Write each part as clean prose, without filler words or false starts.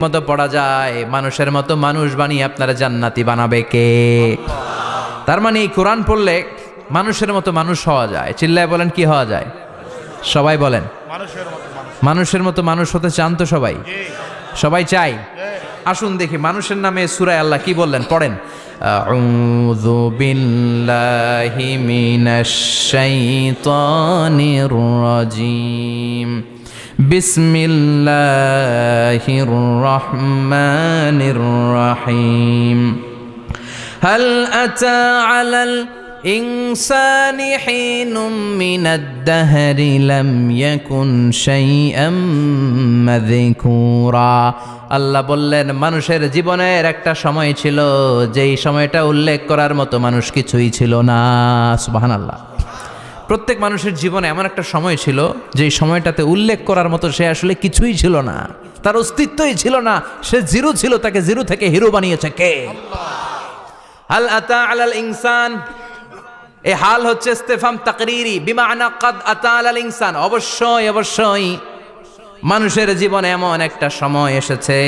মতো পড়া যায়, মানুষের মতো মানুষ বানিয়ে আপনারা জান্নাতি বানাবে কে? তার মানে এই কোরআন পড়লে মানুষের মতো মানুষ হওয়া যায়। চিল্লায় বলেন, কি হওয়া যায়? সবাই বলেন মানুষের মতো মানুষ হতে চান তো সবাই? সবাই চাই। আসুন দেখি মানুষের নামে সূরায় আল্লাহ কি বললেন, পড়েন। আউযু বিল্লাহি মিনাশ শাইতানির রাজিম। বিসমিল্লাহির রহমানির রহিম। হাল আতা আলাল ইনসানি হিনুম মিনাদ দাহরি লাম ইয়াকুন শাইআম মাযকুরা। আল্লাহ বললেন, মানুষের জীবনের একটা সময় ছিল যেই সময়টা উল্লেখ করার মতো মানুষ কিছুই ছিল না। সুবহানাল্লাহ। প্রত্যেক মানুষের জীবনে এমন একটা সময় ছিল যেই সময়টাতে উল্লেখ করার মতো সে আসলে কিছুই ছিল না, তার অস্তিত্বই ছিল না, সে জিরো ছিল, তাকে জিরো থেকে হিরো বানিয়েছে কে? হাল আতা আলাল ইনসান, এই হাল হচ্ছে ইস্তেফাম তাকরিরি, বিমানা কাদ আতা আলাল ইনসান। অবশ্যই অবশ্যই মানুষের জীবনে এমন একটা সময় এসেছে,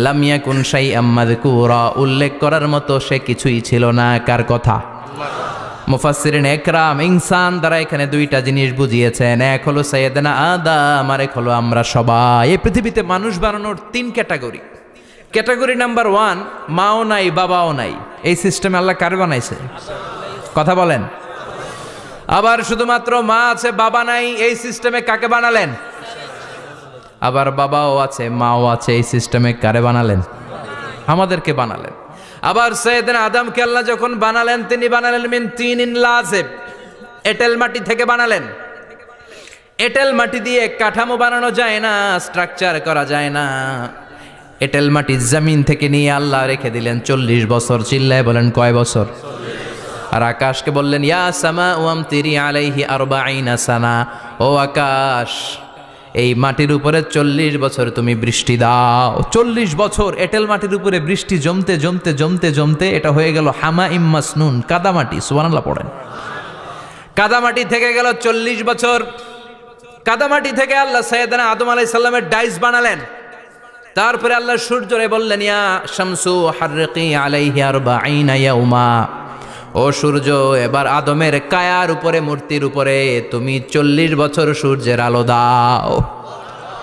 লাম ইয়াকুন শাইআম মাযকুরা, উল্লেখ করার মতো সে কিছুই ছিল না। কার কথা? মুফাসসিরিন একরাম ইনসান দ্বারা এখানে দুইটা জিনিস বুঝিয়েছেন। এক হলো সাইয়েদনা আদম, আর এক হলো আমরা সবাই। এই পৃথিবীতে মানুষ বানানোর তিন ক্যাটাগরি। ক্যাটাগরি নাম্বার 1, মাও নাই বাবাও নাই। এই সিস্টেমে আল্লাহ কার বানাইছে? কথা বলেন। আবার শুধুমাত্র মা আছে বাবা নাই, এই সিস্টেমে কাকে বানালেন? আবার বাবাও আছে মাও আছে, এই সিস্টেমে কারে বানালেন? আমাদেরকে বানালেন। আবার সাইয়েদনা আদমকে আল্লাহ যখন বানালেন, তিনি বানালেন মিন তিনিন লাযিব, এঁটেল মাটি থেকে বানালেন। এঁটেল মাটি দিয়ে কাঠামো বানানো যায় না, স্ট্রাকচার করা যায় না। এঁটেল মাটি জমিন থেকে নিয়ে আল্লাহ রেখে দিলেন 40 বছর। চিল্লায় বলেন, কয় বছর? আর আকাশকে বললেন, ইয়া সামা ওয়ামতিরি আলাইহি 40 সানা, ও আকাশ এই মাটির উপরে 40 বছর তুমি বৃষ্টি দাও। 40 বছর এঁটেল মাটির উপরে বৃষ্টি জমতে জমতে জমতে জমতে এটা হয়ে গেল হামাইম মাসনুন, কাদামাটি। সুবহানাল্লাহ পড়েন। কাদামাটি থেকে গেল 40 বছর। কাদামাটি থেকে আল্লাহ সাইয়েদনা আদম আলাইহিস সালামের ডাইস বানালেন। তারপরে আল্লাহ সূর্যরে বললেন, ইয়া শামসু হাররিকি আলাইহি 40 ইয়াউমা, ও সূর্য এবার আদমের কায়ার উপরে, মূর্তির উপরে তুমি 40 বছর সূর্যের আলো দাও।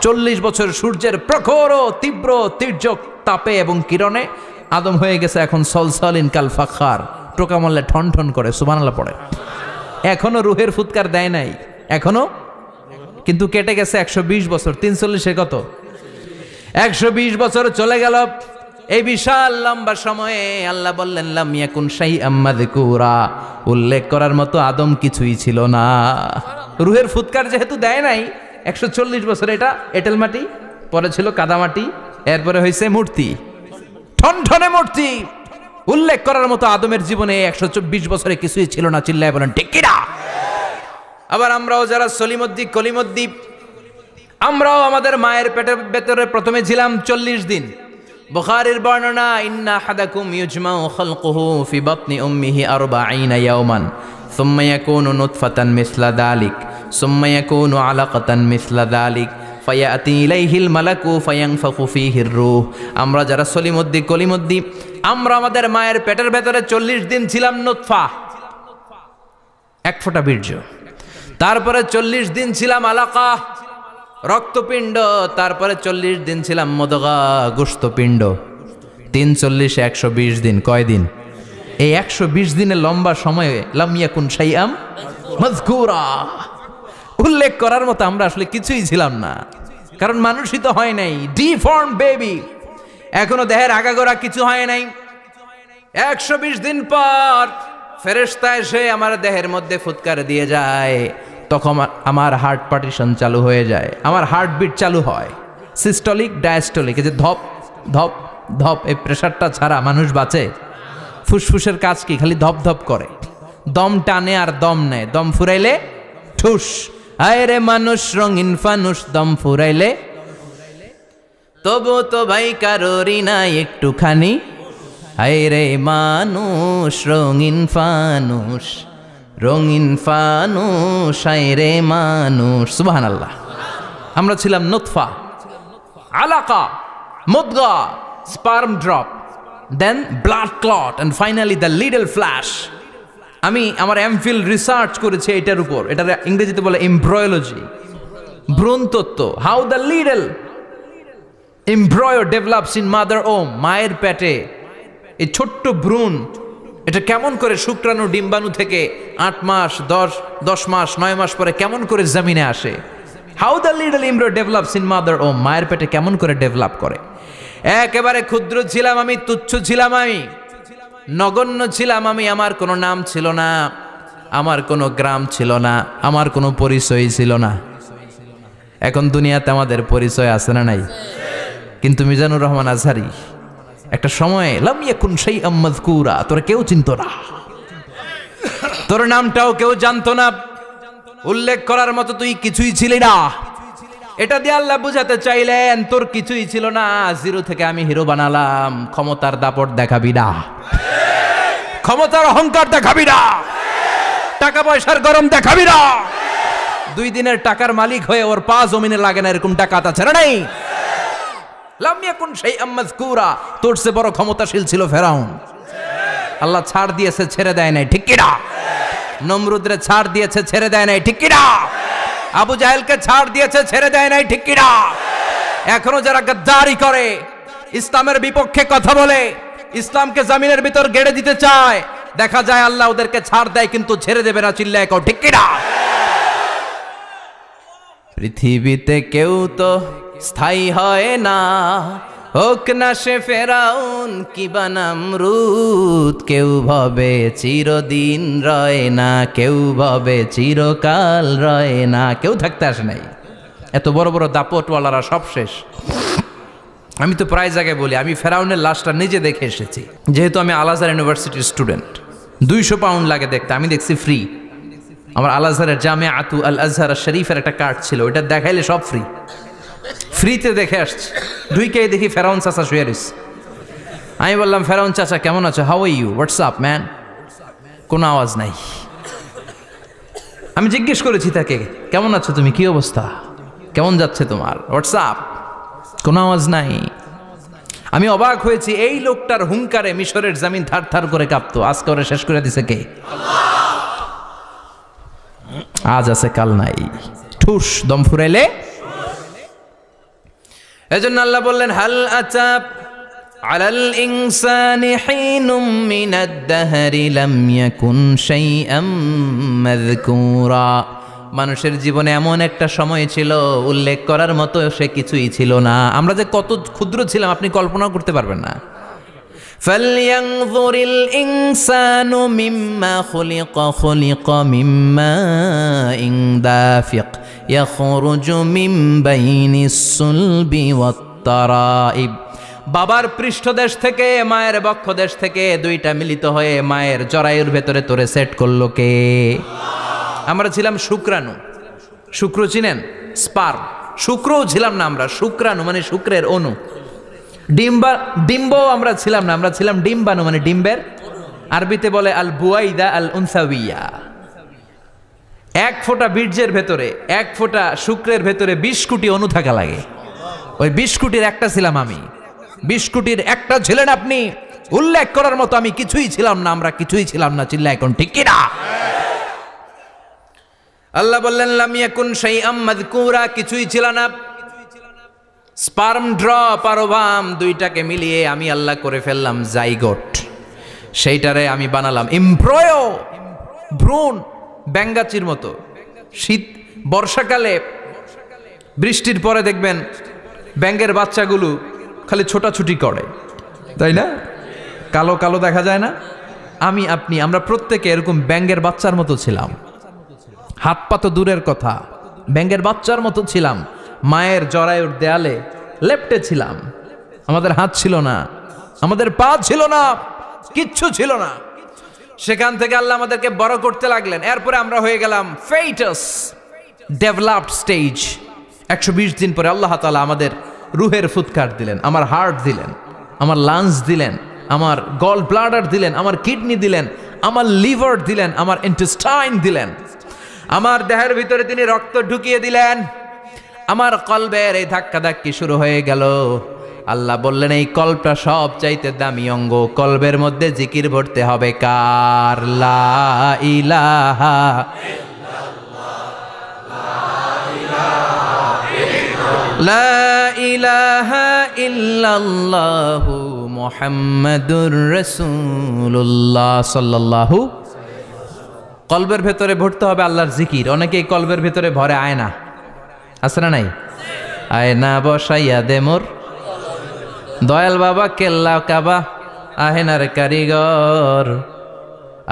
40 বছর সূর্যের প্রখর ও তীব্র তির্যক তাপে এবং কিরণে আদম হয়ে গেছে এখন সলসলিন কাল ফাখার, টোকা মল্লে ঠন ঠন করে। সুবহানাল্লাহ পড়ে। এখনো রুহের ফুৎকার দেয় নাই এখনো, কিন্তু কেটে গেছে 120 বছর। 340 কত? 120 বছর চলে গেল। এই বিশাল লম্বা সময়ে আল্লাহ বললেন, লাম ইয়াকুন শাইআম মাযকুরা, উল্লেখ করার মতো আদম কিছুই ছিল না। রুহের ফুৎকার যেহেতু দেয় নাই 140 বছর, এটা এঁটেল মাটি, পরে ছিল কাদামাটি, এরপরে হয়েছে মূর্তি, ঠনঠনে মূর্তি। উল্লেখ করার মতো আদমের জীবনে 124 বছরে কিছুই ছিল না। চিল্লায় বলেন, ঠিক কিনা? আবার আমরাও যারা সলিমদ্দি কলিমদ্দি, আমরাও আমাদের মায়ের পেটের ভেতরে প্রথমে ছিলাম 40 দিন। বুখারীর বর্ণনা, ইন্না আহাদাকুম ইউজমাউ খালকুহু ফি বাতনি উম্মিহি 40 ইয়াওমান সুম্মা ইয়াকুনু নুতফাতান মিসলা যালিক সুম্মা ইয়াকুনু আলাকাতান মিসলা যালিক ফায়াতি ইলাইহিল মালাকু ফায়ানফাখু ফীহির রূহ। আমরা যারা সলিমদ্দি কলিমদ্দি, আমরা আমাদের মায়ের পেটের ভেতরে 40 দিন ছিলাম নুতফা, এক ফোঁটা বীর্য। তারপরে 40 দিন ছিলাম আলাকা, রক্তপিণ্ড। তারপরে 40 দিন ছিলাম মুদগা, গোশতপিণ্ড। 340 120 দিন। কয় দিন? এই 120 দিনের লম্বা সময়ে লাম ইয়াকুন শাইআম মাযকুরা, উল্লেখ করার মতো আমরা আসলে কিছুই ছিলাম না, কারণ মানুষই তো হয় নাই, ডিফর্ম বেবি, এখনো দেহের আগাগোড়া কিছু হয় নাই। 120 দিন পর ফেরেশতা এসে আমার দেহের মধ্যে ফুৎকার দিয়ে যায়, তখন আমার হার্ট পার্টিশন চালু হয়ে যায়, আমার হার্টবিট চালু হয়, সিস্টলিক ডায়াস্টলিক, এই যে ধপ ধপ ধপ, এই প্রেশারটা ছাড়া মানুষ বাঁচে? ফুসফুসের কাজ কি? খালি ধপ ধপ করে, দম টানে আর দম নেয়, দম ফুরাইলে ঠুস। হায় রে মানুষ রঙিন ফানুষ, দম ফুরাইলে তবু তো ভাই কারোরই নাই একটুখানি। হায় রে মানুষ রঙিন ফানুষ, রঙিন ফানুষ, হায় রে মানুষ। সুবহানাল্লাহ। আমরা ছিলাম নুতফা, আলাকা, মুদগা, sperm drop, then blood clot, and finally the little flesh. আমি আমার এমফিল রিসার্চ করেছি এটার উপর, এটার ইংরেজিতে বলে এমব্রয়োলজি, ভ্রূণ তত্ত্ব। How the little এমব্রয়ো develops in mother ওম, মায়ের পেটে এই ছোট্ট ভ্রূণ এটা কেমন করে শুক্রাণু ডিম্বাণু থেকে 8 মাস 10 মাস 9 মাস পরে কেমন করে জমিনে আসে। How the little এমব্রয়ো develops in mother ওম, মায়ের পেটে কেমন করে ডেভেলপ করে। একেবারে ক্ষুদ্র ছিলাম আমি, তুচ্ছ ছিলাম আমি, নগণ্য ছিলাম আমি। আমার কোনো নাম ছিল না, আমার কোনো গ্রাম ছিল না, আমার কোনো পরিচয় ছিল না। এখন দুনিয়াতে আমাদের পরিচয় আছে না নাই? কিন্তু মিজানুর রহমান আজহারী একটা সময়ে লাম ইয়াকুন শাইআম মাযকুরা, তোরা কেউ চিনতো না, তোর নামটাও কেউ জানতো না, উল্লেখ করার মতো তুই কিছুই ছিলি না। এটা দিয়ে আল্লাহ বুঝাতে চাইলেন তোর কিছুই ছিল না, জিরো থেকে আমি হিরো বানালাম। ক্ষমতার দাপট দেখাবি না, ক্ষমতার অহংকার দেখাবি না, টাকা পয়সার গরম দেখাবি না। 2 দিনের টাকার মালিক হয়ে ওর পা জমিনে লাগে না, এরকম টাকা তা ছেড়ে নাই। লাম ইয়াকুন শাইআম মাযকুরা, তোর চেয়ে বড় ক্ষমতাশীল ছিল ফেরাউন। আল্লাহ ছাড় দিয়েছে, ছেড়ে দেয় নাই, ঠিক কি না? নমরুদরে ছাড় দিয়েছে, ছেড়ে দেয় নাই, ঠিক কি না? আবু জাহেলকে ছাড় দিয়েছে, ছেড়ে দেয় নাই, ঠিক কি না? এখনো যারা গাদ্দারি করে, ইসলামের বিপক্ষে কথা বলে, ইসলামকে জমিনের ভিতর গেড়ে দিতে চায়, দেখা যায় আল্লাহ ওদেরকে ছাড় দেয় কিন্তু ছেড়ে দেবে না। চিল্লায় কও ঠিক কি না? পৃথিবীতে কেউ তো স্থায়ী হয় না, হোক না সে ফেরাউন কিবা নমরুদ। কেউ ভাবে চিরদিন রয় না, কেউ ভাবে চিরকাল রয় না। কেউ থাকতে আসে নাই, এত বড় বড় দাপটওয়ালারা সব শেষ। আমি তো প্রায় জায়গায় বলি, আমি ফেরাউনের লাশটা নিজে দেখে এসেছি, যেহেতু আমি আল আজহার ইউনিভার্সিটির স্টুডেন্ট। 200 পাউন্ড লাগে দেখতে, আমি দেখছি ফ্রি। আমার আল আজহারের জামিআতু আল আজহার শরীফের একটা কার্ড ছিল, ওইটা দেখাইলে সব ফ্রি, ফ্রিতে দেখে আসছি। ঢুইকেই দেখি ফেরাউন চাচা শুয়ে রয়েছে। আমি বললাম, ফেরাউন চাচা কেমন আছো, how are you, what's up man? কোনো আওয়াজ নাই। আমি জিজ্ঞেস করেছি তাকে, কেমন আছো তুমি, কি অবস্থা, কেমন যাচ্ছে তোমার, হোয়াটসঅ্যাপ? কোনো আওয়াজ নাই। আমি অবাক হয়েছি, এই লোকটার হুঙ্কারে মিশরের জমিন থার থার করে কাঁপতো, আজ করে শেষ করে দিছে কে? আজ আছে কাল নাই, ঠুস দম ফুরাইলে। এজন্য আল্লাহ বললেন, হাল আতা আলাল ইনসানি হিনুম মিনাদ দাহরি লাম ইয়াকুন শাইআম মাযকুরা। মানুষের জীবনে এমন একটা সময় ছিল, উল্লেখ করার মতো সে কিছুই ছিল না। আমরা যে কত ক্ষুদ্র ছিলাম আপনি কল্পনাও করতে পারবেন না। ফালইয়ানযুরিল ইনসানু মিম্মা খুলিকা মিম্মা ইন দাফিক ইয়াখরুজু মিন বাইনিস সুলবি ওয়াত তারাইব। বাবার পৃষ্ঠদেশ থেকে, মায়ের বক্ষদেশ থেকে দুইটা মিলিত হয়ে মায়ের জরায়ুর ভেতরে তোরে সেট করলো কে? আমরা ছিলাম শুক্রাণু। শুক্র চিনেন? স্পার্ম। শুক্রও ছিলাম না আমরা, শুক্রাণু মানে শুক্রের অণু। ডিম্বও আমরা ছিলাম না, আমরা ছিলাম ডিম্বাণু মানে ডিম্বের। আরবিতে বলে আল বুয়াইদা আল উনসাউইয়া। 1 ফোঁটা বীর্যের ভেতরে, 1 ফোঁটা শুক্রের ভেতরে 20 কোটি অণু থাকা লাগে। ওই 20 কোটির একটা ছিলাম আমি। 20 কোটির একটা ছিলেন আপনি। উল্লেখ করার মতো আমি কিছুই ছিলাম না, আমরা কিছুই ছিলাম না। চিল্লা এখন ঠিক কি না? আল্লাহ বললেন, লাম ইয়াকুন শাইআম মাযকুরা, কিছুই ছিল না। স্পার্ম ড্রপ আর ওভাম দুইটাকে মিলিয়ে আমি আল্লাহ করে ফেললাম জাইগোট। সেইটারে আমি বানালাম এমব্রয়ো, ভ্রূণ, ব্যাঙ্গাচির মতো। শীত বর্ষাকালে বৃষ্টির পরে দেখবেন ব্যাঙ্গের বাচ্চাগুলো খালি ছোটাছুটি করে, তাই না? কালো কালো দেখা যায় না? আমি আপনি আমরা প্রত্যেকে এরকম ব্যাঙ্গের বাচ্চার মতো ছিলাম। হাত পা তো দূরের কথা, ব্যাঙ্গের বাচ্চার মতো ছিলাম। মায়ের জরায়ুর দেয়ালে লেপ্টে ছিলাম। আমাদের হাত ছিল না, আমাদের পা ছিল না, কিচ্ছু ছিল না। সেখান থেকে আল্লাহ আমাদেরকে বড় করতে লাগলেন। এরপরে আমরা হয়ে গেলাম ফেটাস, ডেভেলপড স্টেজ। 120 দিন পরে আল্লাহ তাআলা আমাদের রুহের ফুৎকার দিলেন, আমার হার্ট দিলেন, আমার লাংস দিলেন, আমার গল ব্লাডার দিলেন, আমার কিডনি দিলেন, আমার লিভার দিলেন, আমার ইন্টেস্টাইন দিলেন। আমার দেহের ভিতরে তিনি রক্ত ঢুকিয়ে দিলেন। আমার কলবের এই ধাক্কা ধাক্কি শুরু হয়ে গেল। আল্লাহ বললেন এই কলবটা সব চাইতে দামি অঙ্গ, কলবের মধ্যে জিকির ভরতে হবে কার? লা ইলাহা লা ইলাহা ইল্লাল্লাহু মুহাম্মাদুর রাসূলুল্লাহ সাল্লাল্লাহু। কলবের ভেতরে ভরতে হবে আল্লাহর জিকির। অনেকেই কলবের ভেতরে ভরে আয়না, আছে না নাই? আয়না বসাইয়া দে মোর দয়াল বাবা কেল্লা কাবা, আহেনার কারিগর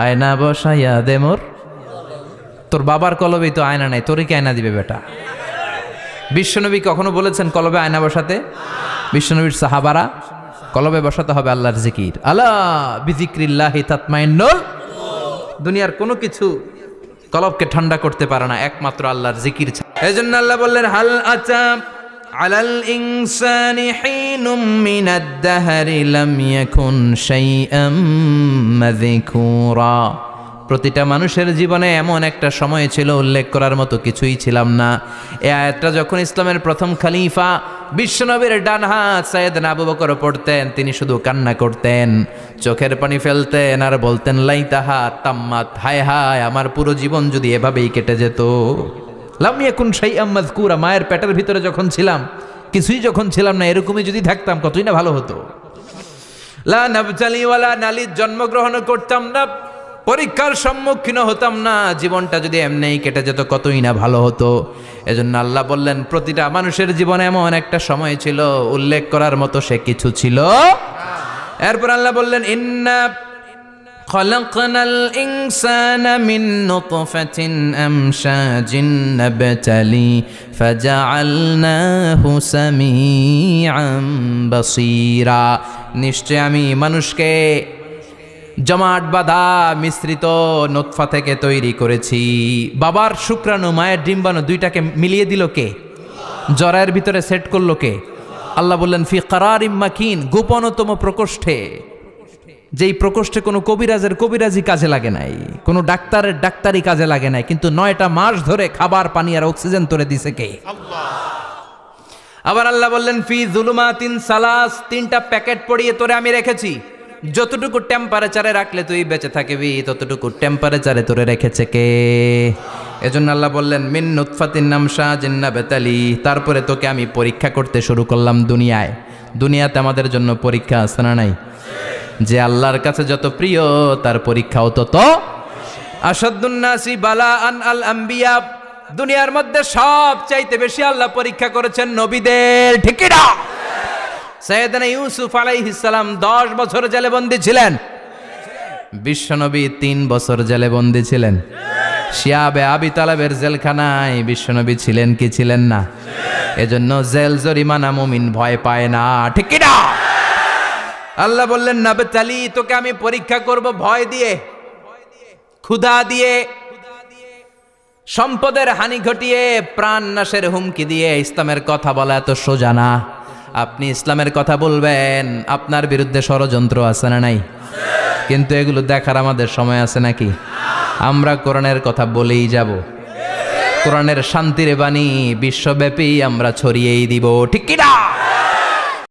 আয়না বসাইয়া দে মোর। তোর বাবার কলবেই তো আয়না নাই, তোরই কি আয়না দিবে বেটা? বিশ্বনবী কখনো বলেছেন কলবে আয়না বসাতে? বিশ্বনবীর সাহাবারা কলবে বসাতে হবে আল্লাহর জিকির। আলা বিজিক্রিল্লাহি তাতমাইন্নুল। দুনিয়ার কোনো কিছু কলবকে ঠান্ডা করতে পারে না, একমাত্র আল্লাহর জিকির। এজন্য আল্লাহ বললেন হাল আতা আলাল ইনসানি হিনুম মিনাদ দাহরি লাম ইয়াকুন শাইআম মাযকুরা। প্রতিটা মানুষের জীবনে এমন একটা সময় ছিল উল্লেখ করার মতো কিছুই ছিলাম না। এই আয়াতটা যখন ইসলামের প্রথম খলিফা বিশ্বনবীর ডান হাত সাইয়েদনা আবু বকর পড়তেন, তিনি শুধু কান্না করতেন, চোখের পানি ফেলতেন আর বলতেন লাইতাহা তাম্মাত, হায় হায় আমার পুরো জীবন যদি এভাবেই কেটে যেত। লাম ইয়াকুন শাইআম মাযকুরা, মায়ের পেটের ভিতরে যখন ছিলাম কিছুই যখন ছিলাম না, এরকমই যদি থাকতাম কতই না ভালো হতো। লা নাবতালি ওয়ালা নালিদ, জন্মগ্রহণ করতাম না, পরীক্ষার সম্মুখীন হতাম না, জীবনটা যদি এমনিই কেটে যেত কতই না ভালো হতো। এজন্য আল্লাহ বললেন প্রতিটা মানুষের জীবনে এমন একটা সময় ছিল উল্লেখ করার মতো সে কিছু ছিল। এরপর আল্লাহ বললেন ইন্না খলাকনাল ইনসানা মিন নুতফাতিন আমশাজিন নাবতালি ফাজআলনাহু সামিআন বাসীরা। নিশ্চয় আমি মানুষকে জমাট বাঁধা মিশ্রিত নুতফা থেকে তৈরি করেছি। বাবার শুক্রাণু মায়ের ডিম্বাণু দুইটাকে মিলিয়ে দিল কে? জরায়ের ভিতরে সেট করলো কে? আল্লাহ বললেন ফি কারারিম মাকিন, গোপনতম প্রকোষ্ঠে, যেই প্রকোষ্ঠে কোনো কবিরাজের কবিরাজি কাজে লাগে নাই, কোনো ডাক্তারের ডাক্তারি কাজে লাগে নাই, কিন্তু 9টা মাস ধরে খাবার পানি আর অক্সিজেন তোরে দিছে কে? আল্লাহ। আবার আল্লাহ বললেন ফি যুলুমাতিন সালাস, 3টা প্যাকেট পড়িয়ে তোরে আমি রেখেছি, যতটুকু টেম্পারেচারে রাখলে তুই বেঁচে থাকবি ততটুকু টেম্পারেচারে তোরে রেখেছে কে? এজন্য আল্লাহ বললেন মিন নুতফাতিন আমশাজিন নাবতালি, তারপরে তোকে আমি পরীক্ষা করতে শুরু করলাম দুনিয়ায়। দুনিয়াতে আমাদের জন্য পরীক্ষা আছে না নাই? যে আল্লাহর কাছে যত প্রিয় তার পরীক্ষাও তত। আসাদুন নাসি বালাআন আল আম্বিয়া, দুনিয়ার মধ্যে সব চাইতে বেশি আল্লাহ পরীক্ষা করেছেন নবীদের, ঠিক কি না? সাইয়েদনা ইউসুফ আলাইহিস সালাম 10 বছর জেলে বন্দী ছিলেন, বিশ্বনবী 3 বছর জেলে বন্দী ছিলেন। শিয়াবে আবি তালেবের জেলখানায় বিশ্বনবী ছিলেন কি ছিলেন না? এজন্য জেল জরিমানা মুমিন ভয় পায় না, ঠিক কি না? আল্লাহ বললেন নাবতালি, তোকে আমি পরীক্ষা করব ভয় দিয়ে, ক্ষুধা দিয়ে, সম্পদের হানি ঘটিয়ে, প্রাণ নাশের হুমকি দিয়ে। ইসলামের কথা বলা এত সোজা না। আপনি ইসলামের কথা বলবেন, আপনার বিরুদ্ধে ষড়যন্ত্র আছে না নাই? কিন্তু এগুলো দেখার আমাদের সময় আছে নাকি? আমরা কোরআনের কথা বলেই যাব, কোরআনের শান্তির বাণী বিশ্বব্যাপী আমরা ছড়িয়েই দিব, ঠিক কি না?